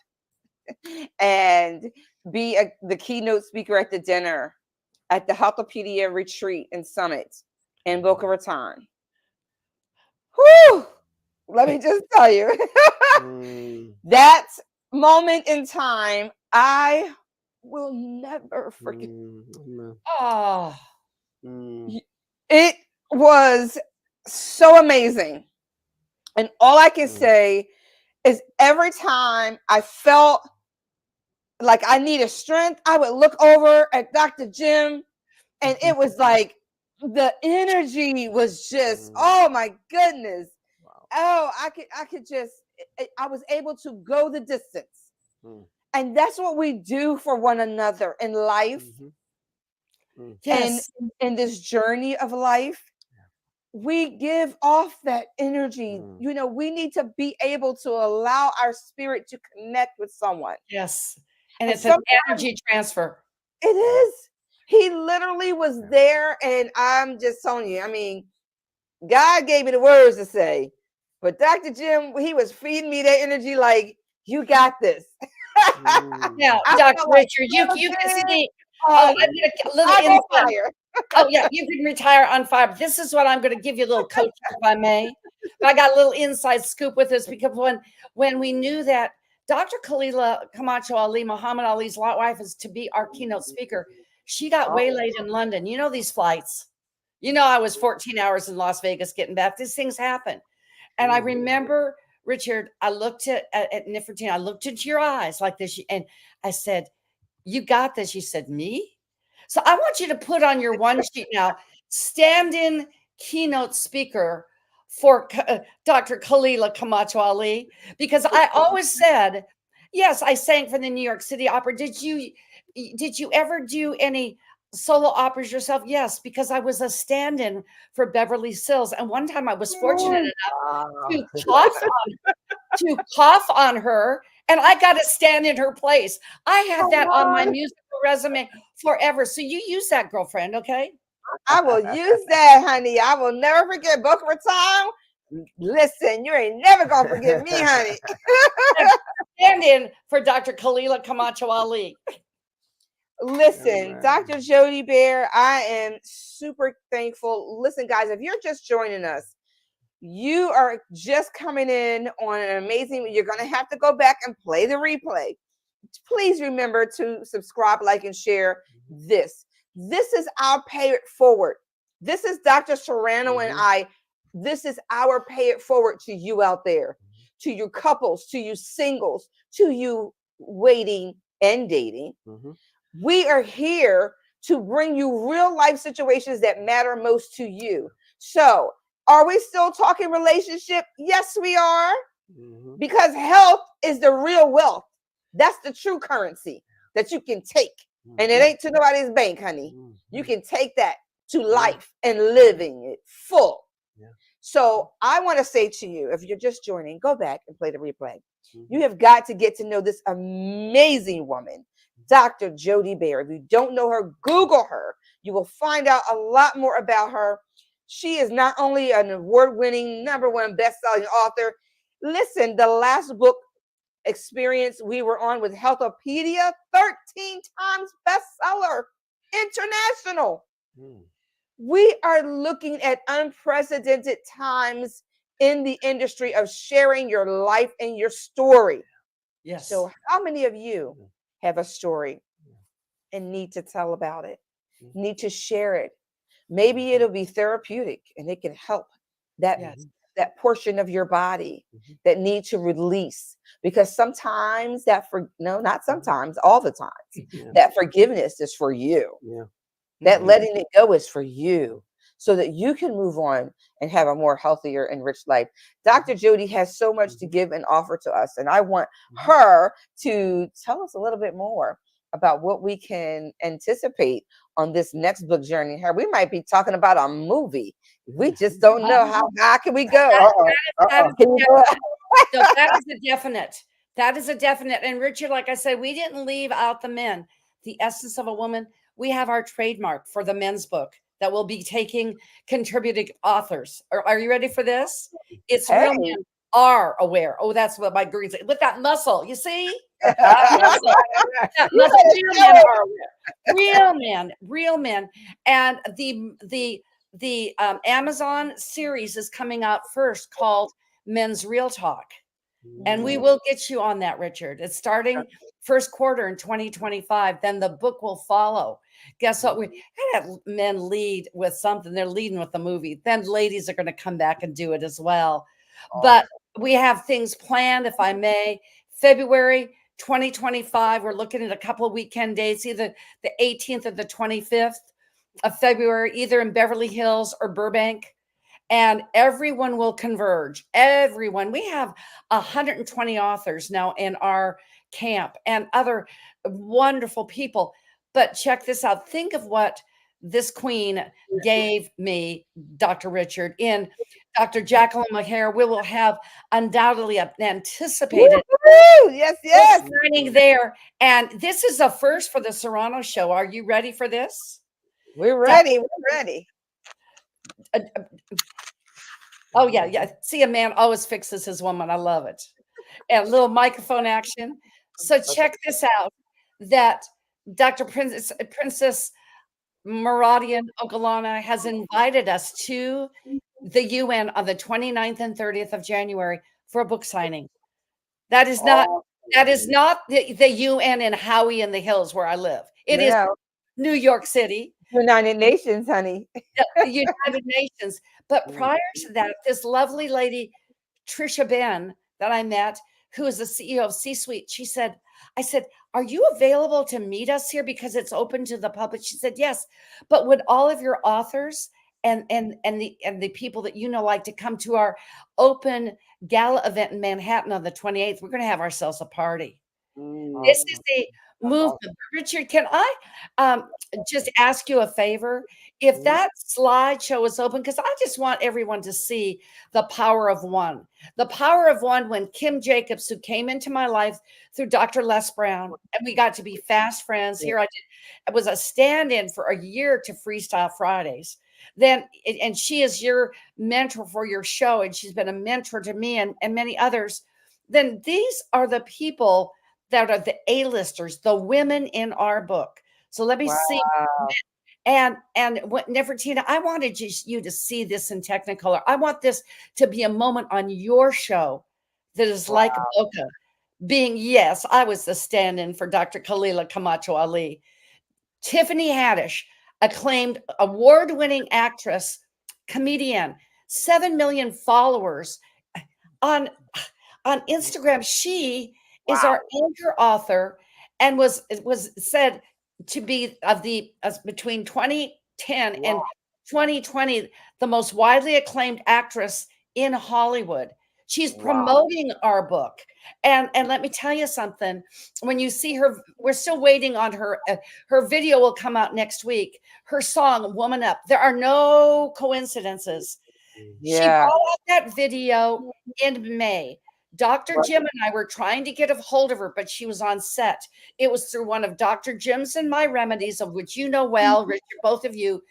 and be the keynote speaker at the dinner at the Healthopedia retreat and summit in Boca Raton. Whew, let me just tell you, that moment in time, I will never forget. Oh, It was so amazing. And all I can say is every time I felt like I needed strength, I would look over at Dr. Jim, and it was like the energy was just, oh my goodness. Wow. Oh, I could just, I was able to go the distance. And that's what we do for one another in life. yes. And in this journey of life, we give off that energy. We need to be able to allow our spirit to connect with someone. Yes. And And it's an energy transfer. It is. He literally was there, and I'm just telling you, I mean, God gave me the words to say, but Dr. Jim, he was feeding me that energy like, you got this. Now, I Dr. felt like, Richard, you can see, I I need a little I'm on insight. fire. Oh, yeah, you can retire on fire. This is what I'm going to give you a little coaching, if I may. But I got a little inside scoop with this, because when we knew that Dr. Khalila Camacho Ali, Muhammad Ali's wife, is to be our keynote speaker, she got waylaid in London. You know these flights. I was 14 hours in Las Vegas getting back. These things happen. And I remember, Richard, I looked at Nefertiti, I looked into your eyes like this, and I said, you got this. You said, me? So I want you to put on your one sheet now, stand-in keynote speaker for Dr. Khalila Camacho Ali, because I always said, yes, I sang for the New York City Opera. Did you ever do any solo operas yourself? Yes, because I was a stand-in for Beverly Sills. And one time I was fortunate enough to cough on her, and I got to stand in her place. I had that on my musical resume forever. So you use that, girlfriend, okay? I will use that, honey. I will never forget Boca Raton. Listen, you ain't never gonna forget me, honey. Stand in for Dr. Khalila Camacho Ali. Listen, Dr. Jody Baer, I am super thankful. Listen, guys, if you're just joining us, you are just coming in on an amazing, you're going to have to go back and play the replay. Please remember to subscribe, like, and share this. This is our pay it forward. This is Dr. Serrano and I. This is our pay it forward to you out there, to you couples, to you singles, to you waiting and dating. We are here to bring you real life situations that matter most to you. So, are we still talking relationship? Yes, we are. Because health is the real wealth. That's the true currency that you can take. And it ain't to nobody's bank, honey. You can take that to life and living it full. So I want to say to you, if you're just joining, go back and play the replay. You have got to get to know this amazing woman, Dr. Jody Baer. If you don't know her, Google her. You will find out a lot more about her. She is not only an award-winning #1 best-selling author. Listen, the last book experience we were on with Healthopedia, 13 times bestseller, international. We are looking at unprecedented times in the industry of sharing your life and your story. Yes. So how many of you have a story and need to tell about it, need to share it? Maybe it'll be therapeutic and it can help that portion of your body that need to release, because sometimes not sometimes, all the time, that forgiveness is for you. That letting it go is for you, so that you can move on and have a more healthier and rich life. Dr. Jody has so much to give and offer to us, and I want her to tell us a little bit more. about what we can anticipate on this next book journey here. We might be talking about a movie. We just don't know how high can we go. That is Can you go? no, that is a definite. That is a definite. And Richard, like I said, we didn't leave out the men. The Essence of a Woman. We have our trademark for the men's book that will be taking contributing authors. Are you ready for this? It's Real Men Are Aware. Oh, that's what my green say. With that muscle, you see? Muscle. That muscle. Real men are aware. Real men. And the Amazon series is coming out first called Men's Real Talk. And we will get you on that, Richard. It's starting first quarter in 2025. Then the book will follow. Guess what? We had men lead with something. They're leading with the movie. Then ladies are going to come back and do it as well. But we have things planned, if I may. February 2025, we're looking at a couple of weekend dates, either the 18th or the 25th of February, either in Beverly Hills or Burbank. And everyone will converge. Everyone. We have 120 authors now in our camp and other wonderful people. But check this out. Think of what this queen gave me, Dr. Richard, in Dr. Jacqueline Maher. We will have undoubtedly anticipated Yes. signing there. And this is a first for the Serrano show. Are you ready for this? We're ready. We're ready. Oh, yeah. See, a man always fixes his woman. I love it. And a little microphone action. So check this out, that Dr. Princess Maradian Ogalana has invited us to the UN on the 29th and 30th of January for a book signing. That is not the UN in Howie in the Hills where I live. It is New York City. United Nations, honey. The United Nations. But prior to that, this lovely lady, Trisha Ben, that I met, who is the CEO of C-Suite, I said, are you available to meet us here because it's open to the public? She said, yes. But would all of your authors and the people that you know like to come to our open gala event in Manhattan on the 28th? We're going to have ourselves a party. This is a movement. Richard, can I just ask you a favor? If that slideshow is open, because I just want everyone to see the power of one. The power of one when Kim Jacobs, who came into my life through Dr. Les Brown, and we got to be fast friends. Here I was a stand-in for a year to Freestyle Fridays. Then, and she is your mentor for your show, and she's been a mentor to me and many others. Then these are the people that are the A-listers, the women in our book. So let me see. And Nefertina, I wanted you to see this in Technicolor. I want this to be a moment on your show that is like Boca being, yes, I was the stand-in for Dr. Khalila Camacho Ali. Tiffany Haddish, acclaimed award-winning actress, comedian, 7 million followers on Instagram. She is our anchor author and was said to be between 2010 and 2020 the most widely acclaimed actress in Hollywood. She's promoting our book. And let me tell you something. When you see her, we're still waiting on her. Her video will come out next week. Her song, Woman Up. There are no coincidences. She brought out that video in May. Dr. Jim and I were trying to get a hold of her, but she was on set. It was through one of Dr. Jim's and my remedies, of which you know well, Richard, both of you,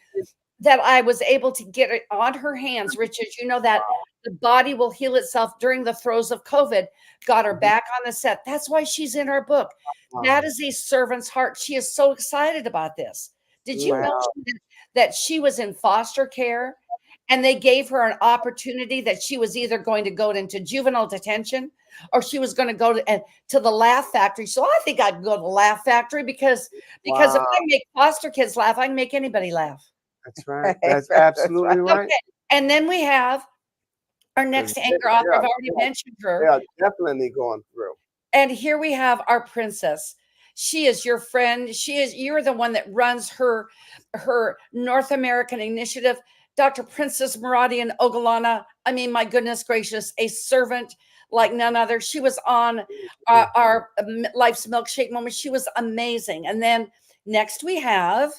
that I was able to get it on her hands. Richard, you know that the body will heal itself during the throes of COVID. Got her back on the set. That's why she's in our book. That is a servant's heart. She is so excited about this. Did you know that she was in foster care? And they gave her an opportunity that she was either going to go into juvenile detention or she was going to go to the Laugh Factory. So I think I'd go to the Laugh Factory because if I make foster kids laugh, I can make anybody laugh. That's right. That's absolutely right. Okay. And then we have our next anchor author. I've already mentioned her. Yeah, definitely going through. And here we have our princess. She is your friend. You're the one that runs her North American initiative. Dr. Princess Maradian Ogalana, I mean, my goodness gracious, a servant like none other. She was on our Life's Milkshake Moment. She was amazing. And then next we have,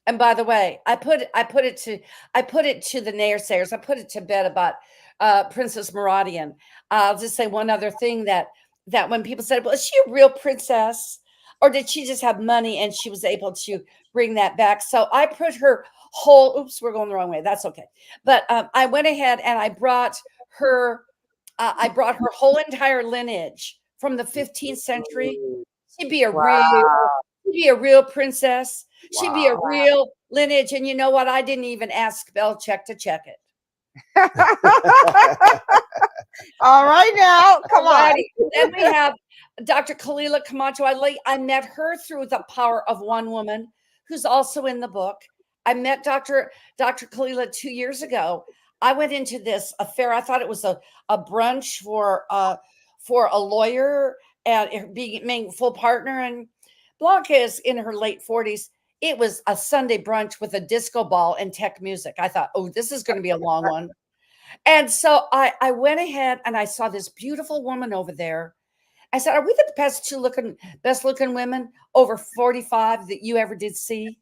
and by the way, I put it to the naysayers. I put it to bed about Princess Meradian. I'll just say one other thing, that when people said, well, is she a real princess, or did she just have money and she was able to bring that back? So I put her whole, oops, we're going the wrong way. That's okay. But I went ahead and I brought her whole entire lineage from the 15th century. She'd be a real princess. She'd be a real lineage. And you know what? I didn't even ask Belichick to check it. All right, now, come on. Then we have Dr. Kalila Camacho. I met her through The Power of One Woman, who's also in the book. I met Dr. Kalila 2 years ago. I went into this affair. I thought it was a brunch for a lawyer and being full partner. And Blanca is in her late 40s. It was a Sunday brunch with a disco ball and tech music. I thought, oh, this is going to be a long one. And so I went ahead and I saw this beautiful woman over there. I said, are we the best looking women over 45 that you ever did see?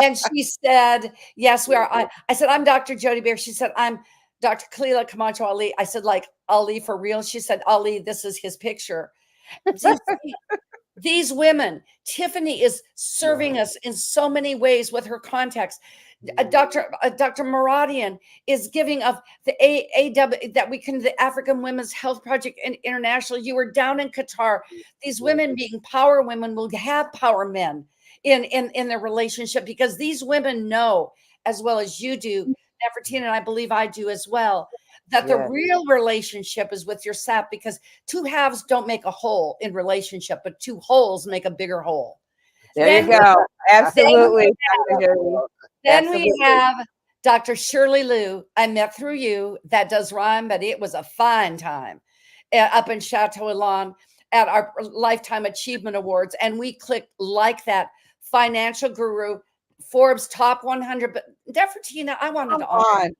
And she said, yes, we are. I said, I'm Dr. Jody Baer. She said, I'm Dr. Kalila Camacho Ali. I said, like Ali for real? She said, Ali, this is his picture. These women, Tiffany is serving us in so many ways with her contacts. Dr. Meradian is giving of the the African Women's Health Project International. You were down in Qatar. These women being power women will have power men in their relationship, because these women know as well as you do, Nefertina, and I believe I do as well, that the real relationship is with your sap, because two halves don't make a whole in relationship, but two wholes make a bigger whole. There you go. Absolutely. Then we have Dr. Shirley Liu. I met through you. That does rhyme, but it was a fine time up in Chateau Elan at our Lifetime Achievement Awards. And we clicked like that. Financial guru, Forbes top 100. But Nefertina, I wanted to honor.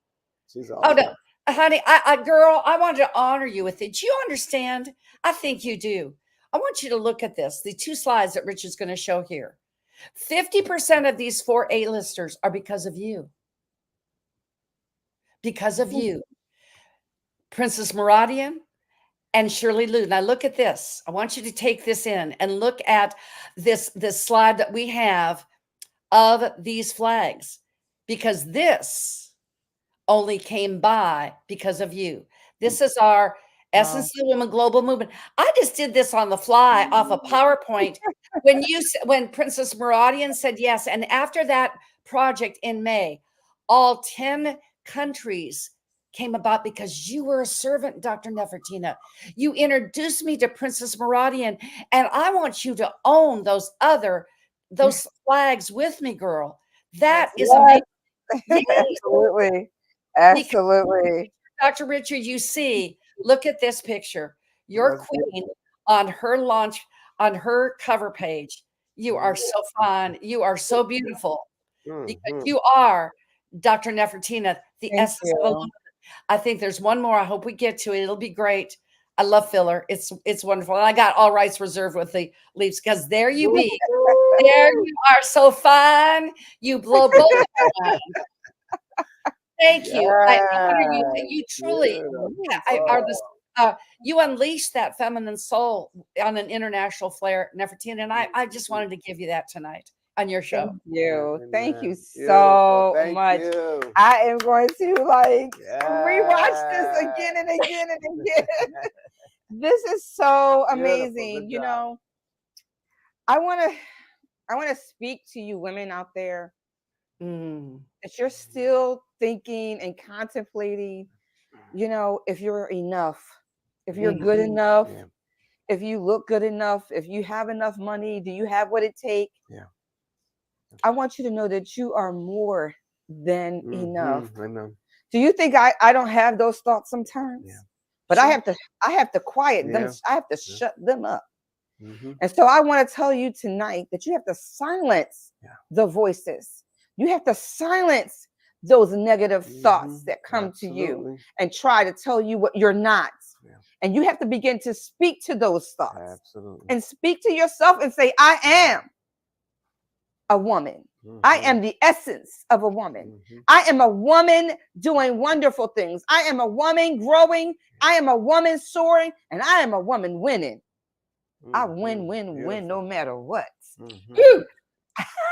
She's awesome. Oh, no. Honey, girl, I wanted to honor you with it. Do you understand? I think you do. I want you to look at this. The two slides that Richard's going to show here. 50% of these 4 A-listers are because of you. Because of you. Princess Meradian and Shirley Liu. Now look at this. I want you to take this in and look at this slide that we have of these flags, because this only came by because of you. This is our Essence of the Women Global Movement. I just did this on the fly off a PowerPoint when Princess Meradian said yes. And after that project in May, all 10 countries came about because you were a servant, Dr. Nefertina. You introduced me to Princess Meradian, and I want you to own those flags with me, girl. That is amazing. Absolutely. Absolutely. Dr. Richard, you see, look at this picture. Your queen on her launch, on her cover page. You are so fine. You are so beautiful. Because you are Dr. Nefertina, the essence of a woman. I think there's one more. I hope we get to it. It'll be great. I love filler. It's wonderful. And I got all rights reserved with the leaves, because there you be. There you are, so fine. You blow both of mine. Thank you. I honor you. You truly are this. You unleashed that feminine soul on an international flare, Nefertina, and I just wanted to give you that tonight on your show. Thank you so much. I am going to rewatch this again and again and again. This is so amazing. You know, I want to speak to you women out there that you're still thinking and contemplating, you know, if you're enough, if you're good enough, if you look good enough, if you have enough money, do you have what it takes? I want you to know that you are more than enough. Do you think I don't have those thoughts sometimes? But I have to quiet them. I have to shut them up. And so I want to tell you tonight that you have to silence the voices. You have to silence those negative thoughts that come to you and try to tell you what you're not. And you have to begin to speak to those thoughts. Absolutely. And speak to yourself and say, I am a woman. I am the essence of a woman. I am a woman doing wonderful things. I am a woman growing. I am a woman soaring. And I am a woman winning. I win, win no matter what.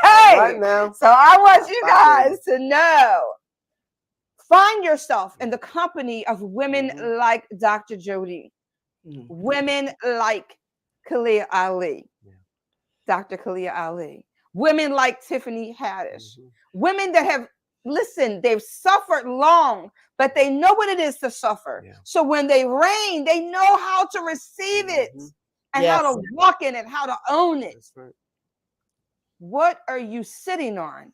Hey, right now. So I want you guys to know, find yourself in the company of women like Dr. Jody, women like Kalia Ali, Dr. Kalia Ali, women like Tiffany Haddish, women that have, listen, they've suffered long, but they know what it is to suffer. So when they reign, they know how to receive it and how to walk in it, how to own it. Right. What are you sitting on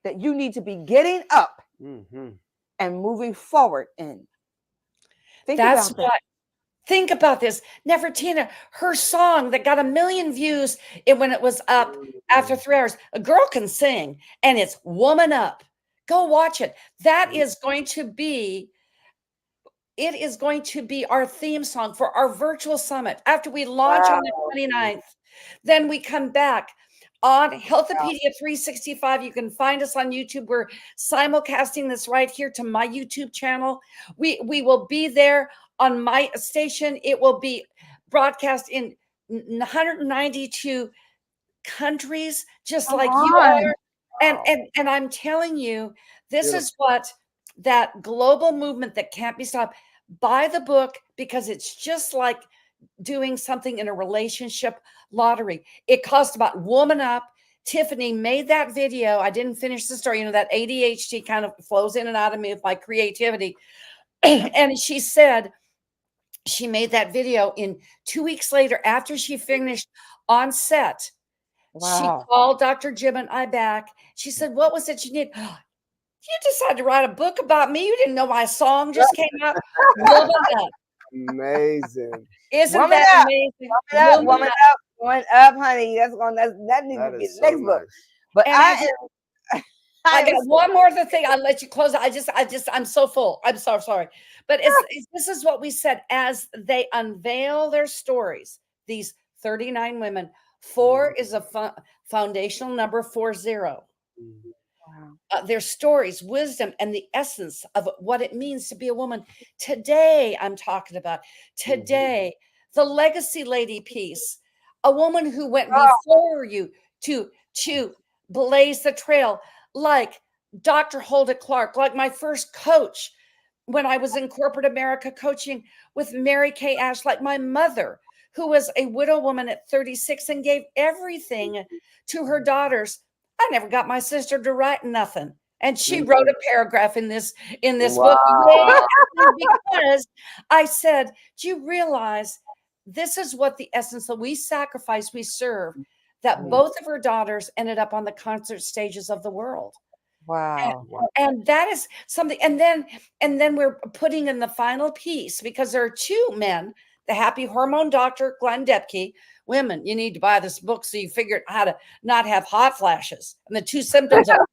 that you need to be getting up and moving forward in? Think about that. Think about this. Nefertina, her song that got 1 million views when it was up after 3 hours. A girl can sing, and it's Woman Up. Go watch it. That is going to be, it is going to be our theme song for our virtual summit. After we launch on the 29th, then we come back on Healthopedia 365. You can find us on YouTube. We're simulcasting this right here to my YouTube channel. We will be there on my station. It will be broadcast in 192 countries, just like you are. And I'm telling you, this is what that global movement that can't be stopped. Buy the book, because it's just like doing something in a relationship lottery. It cost about Woman Up. Tiffany made that video. I didn't finish the story. You know, that ADHD kind of flows in and out of me with my creativity. And she said she made that video in 2 weeks later after she finished on set. She called Dr. Jim and I back. She said, what was it you need? You decided to write a book about me. You didn't know my song just came out. Woman Up. Amazing. Isn't that amazing? Woman up, honey. That needs to be the next book. But I got one more thing. I'll let you close. I'm so full. I'm so sorry. But this is what we said as they unveil their stories. These 39 women. 4 is a foundational number, 40. Their stories, wisdom, and the essence of what it means to be a woman. Today, I'm talking about today, the legacy lady piece, a woman who went before you to blaze the trail, like Dr. Hulda Clark, like my first coach when I was in corporate America coaching with Mary Kay Ash, like my mother, who was a widow woman at 36 and gave everything to her daughters. I never got my sister to write nothing. And she wrote a paragraph in this book because I said, do you realize this is what the essence that we sacrifice, we serve, that both of her daughters ended up on the concert stages of the world. Wow. And that is something. And then we're putting in the final piece, because there are 2 men, the happy hormone doctor, Glenn Depke. Women, you need to buy this book so you figure out how to not have hot flashes. And the 2 symptoms are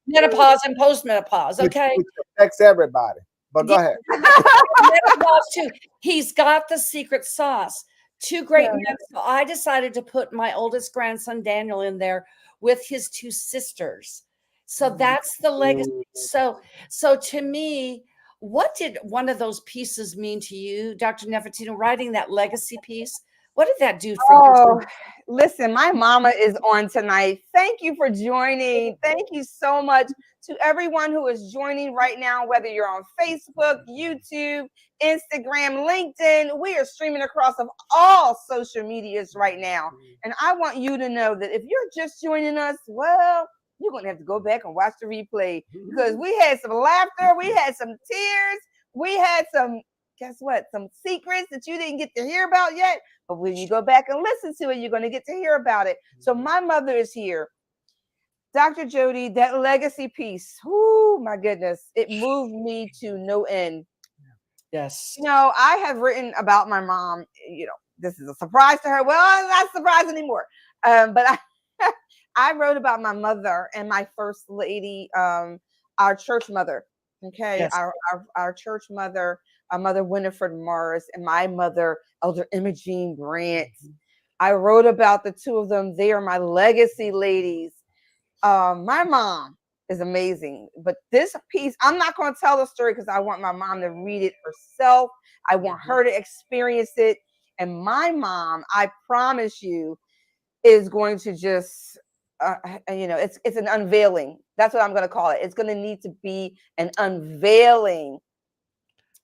menopause and postmenopause. Okay. Which affects everybody. But go ahead. Menopause too. He's got the secret sauce. 2 great men. So I decided to put my oldest grandson, Daniel, in there with his 2 sisters. So that's the legacy. So to me, what did one of those pieces mean to you, Dr. Nefertina, writing that legacy piece? What did that do for you? Listen, my mama is on tonight. Thank you for joining. Thank you so much to everyone who is joining right now, whether you're on Facebook, YouTube, Instagram, LinkedIn. We are streaming across of all social medias right now. And I want you to know that if you're just joining us, well, you're going to have to go back and watch the replay, because we had some laughter. We had some tears. We had some, guess what? Some secrets that you didn't get to hear about yet. But when you go back and listen to it, you're going to get to hear about it. So my mother is here. Dr. Jody, that legacy piece, oh my goodness, it moved me to no end. Yes. You know, I have written about my mom. You know, this is a surprise to her. Well, not a surprise anymore. But I wrote about my mother and my first lady, our church mother, Okay, Yes. our church mother, our mother Winifred Morris, and my mother Elder Imogene Grant. I wrote about the two of them. They are my legacy ladies. My mom is amazing, but this piece, I'm not going to tell the story because I want my mom to read it herself. I want her to experience it. And my mom, I promise you, is going to just, it's an unveiling. That's what I'm going to call it. It's going to need to be an unveiling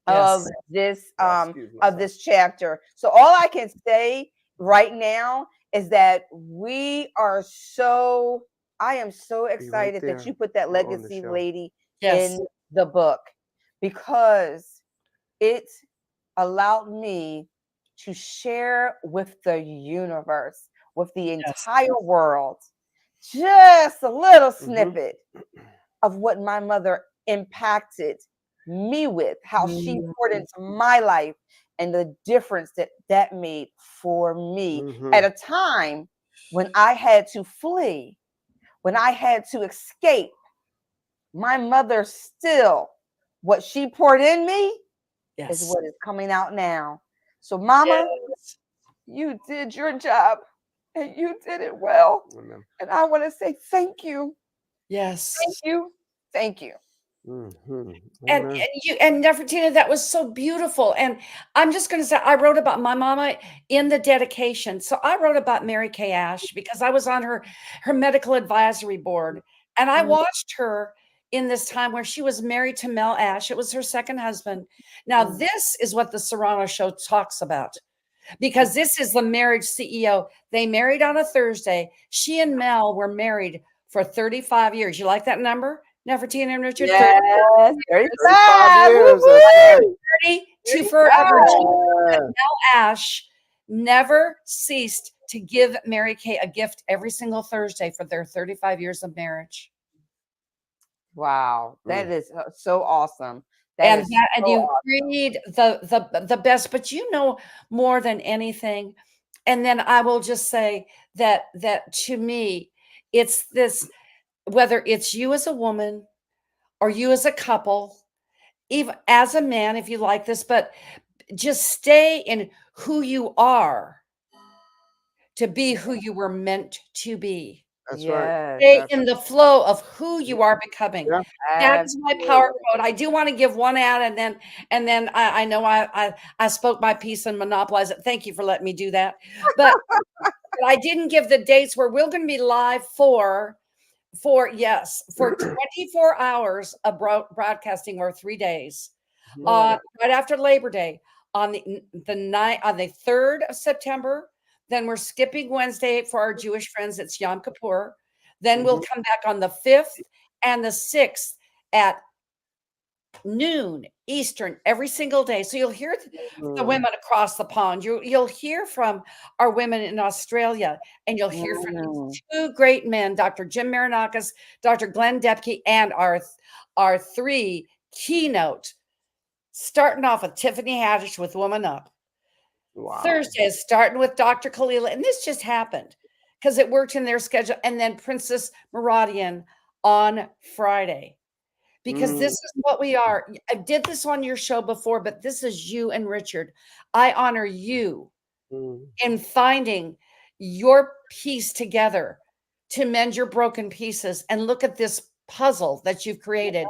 of Yes. this Excuse of myself. this chapter. So all I can say right now is that I am so excited that there. you put that We're on the legacy show. lady Yes. in the book, because it allowed me to share with the universe, with the Yes. entire world, just a little Mhm. snippet of what my mother impacted me with, how she poured into my life, and the difference that that made for me at a time when I had to flee, when I had to escape. My mother still, what she poured in me is Yes. what is coming out now. So, Mama, Yes. you did your job and you did it well. Amen. And I want to say thank you. Yes. Thank you. Thank you. Mhm. And Amen. you and Nefertina, that was so beautiful. And I'm just going to say, I wrote about my mama in the dedication. So I wrote about Mary Kay Ash because I was on her medical advisory board, and I watched her in this time where she was married to Mel Ash. It was her second husband. Now, this is what the Serrano show talks about, because this is the marriage CEO. They married on a Thursday. She and Mel were married for 35 years. You like that number, Nefertina and Richard? Yes, 35 35. years. Woo-woo. That's right. 30 to 35. forever. Yeah. Mel Ash never ceased to give Mary Kay a gift every single Thursday for their 35 years of marriage. Wow, that Mm. is so awesome. That And is that, and so you awesome. read the best, but you know more than anything. And then I will just say that to me, it's this, whether it's you as a woman or you as a couple, even as a man, if you like this, but just stay in who you are to be who you were meant to be. That's right. Yes, Stay in the flow of who you are becoming. Yeah. That is my power absolutely. quote. I do want to give one ad, and then I know I spoke my piece and monopolized it. Thank you for letting me do that. But I didn't give the dates where we're going to be live for 24 hours of broadcasting, or 3 days. Right after Labor Day, on the 3rd of September. Then we're skipping Wednesday for our Jewish friends. It's Yom Kippur. Then we'll come back on the 5th and the 6th at noon Eastern every single day. So you'll hear the women across the pond. You'll hear from our women in Australia, and you'll hear from Mm. two great men, Dr. Jim Marinakis, Dr. Glenn Depke, and our three keynote, starting off with Tiffany Haddish with Woman Up. Wow. Thursday is starting with Dr. Kalila, and this just happened because it worked in their schedule. And then Princess Muradian on Friday, because this is what we are. I did this on your show before, but this is you and Richard. I honor you in finding your piece together to mend your broken pieces, and look at this puzzle that you've created.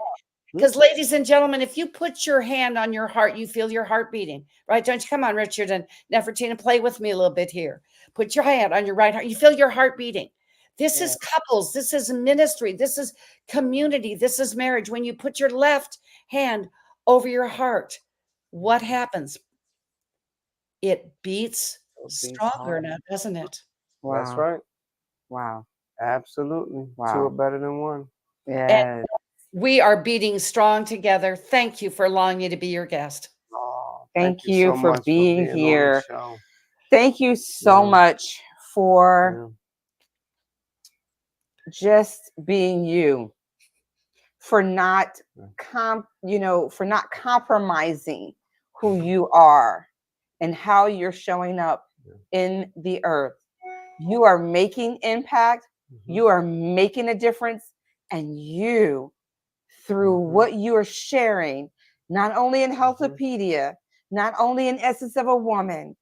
Because, ladies and gentlemen, if you put your hand on your heart, you feel your heart beating, right? Don't you? Come on, Richard and Nefertina, play with me a little bit here. Put your hand on your right heart. You feel your heart beating. This is couples. This is ministry. This is community. This is marriage. When you put your left hand over your heart, what happens? It beats stronger now, doesn't it? That's Wow. right. Wow. Absolutely. Two Wow. are better than one. And Yes. we are beating strong together. Thank you for allowing me to be your guest. Oh, Thank you so for much being on the here. show. Thank you so Yeah. much for Yeah. just being you, for not for not compromising who you are and how you're showing up in the earth. You are making impact, you are making a difference, and you through what you are sharing, not only in Healthopedia, not only in Essence of a Woman,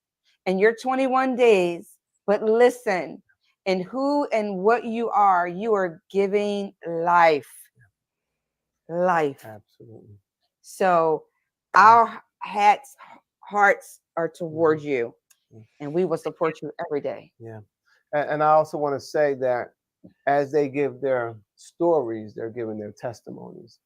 and your 21 days, but listen, in who and what you are giving life. Life. Absolutely. So our hearts are towards you, and we will support you every day. Yeah. And I also want to say that as they give their stories, they're giving their testimonies.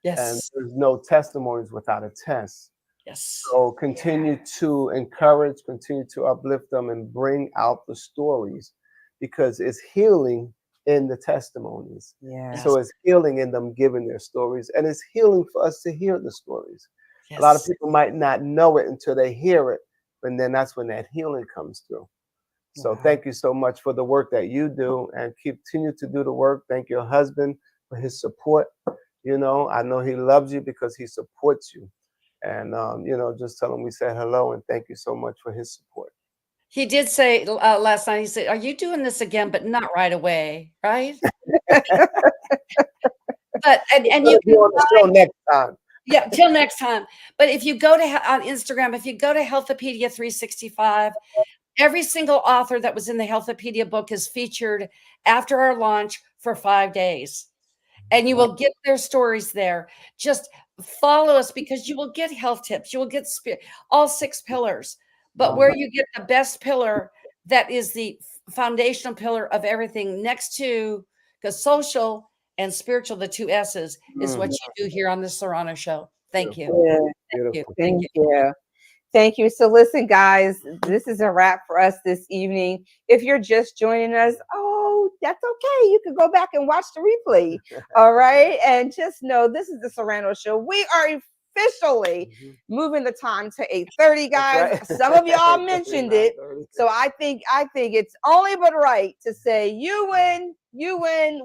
Yes. And there's no testimonies without a test. Yes. So continue to encourage, continue to uplift them and bring out the stories, because it's healing in the testimonies. Yeah. So it's healing in them giving their stories, and it's healing for us to hear the stories. Yes. A lot of people might not know it until they hear it, but then that's when that healing comes through. So thank you so much for the work that you do, and continue to do the work. Thank your husband for his support. You know, I know he loves you because he supports you. And, you know, just tell him we said hello and thank you so much for his support. He did say last night, he said, "Are you doing this again, but not right away, right?" But and you can on the show next time. Yeah, till next time. But if you go to on Instagram, if you go to Healthopedia 365, every single author that was in the Healthopedia book is featured after our launch for 5 days. And you will get their stories there. Just follow us, because you will get health tips. You will get all 6 pillars. But where you get the best pillar, that is the foundational pillar of everything, next to, because social and spiritual, the 2 S's, is what you do here on the Serrano Show. Thank you. Yeah. Thank you. Thank you. Thank you. So listen, guys, this is a wrap for us this evening. If you're just joining us, oh, that's okay. You can go back and watch the replay. All right. And just know this is the Serrano Show. We are officially moving the time to 8:30, guys. Right. Some of y'all mentioned it. So I think it's only but right to say you win,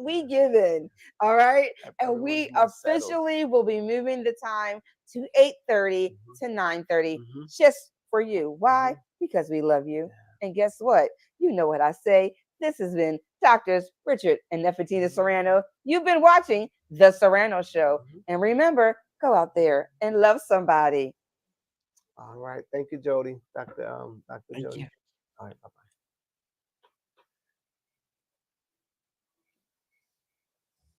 we give in. All right. And we officially will be moving the time to 8:30 to 9:30 just for you. Why? Because we love you. And guess what? You know what I say. This has been Doctors Richard and Nefertina Serrano. You've been watching The Serrano Show. And remember, go out there and love somebody. All right. Thank you, Jody. Dr. Thank Jody. you. All right. Bye-bye.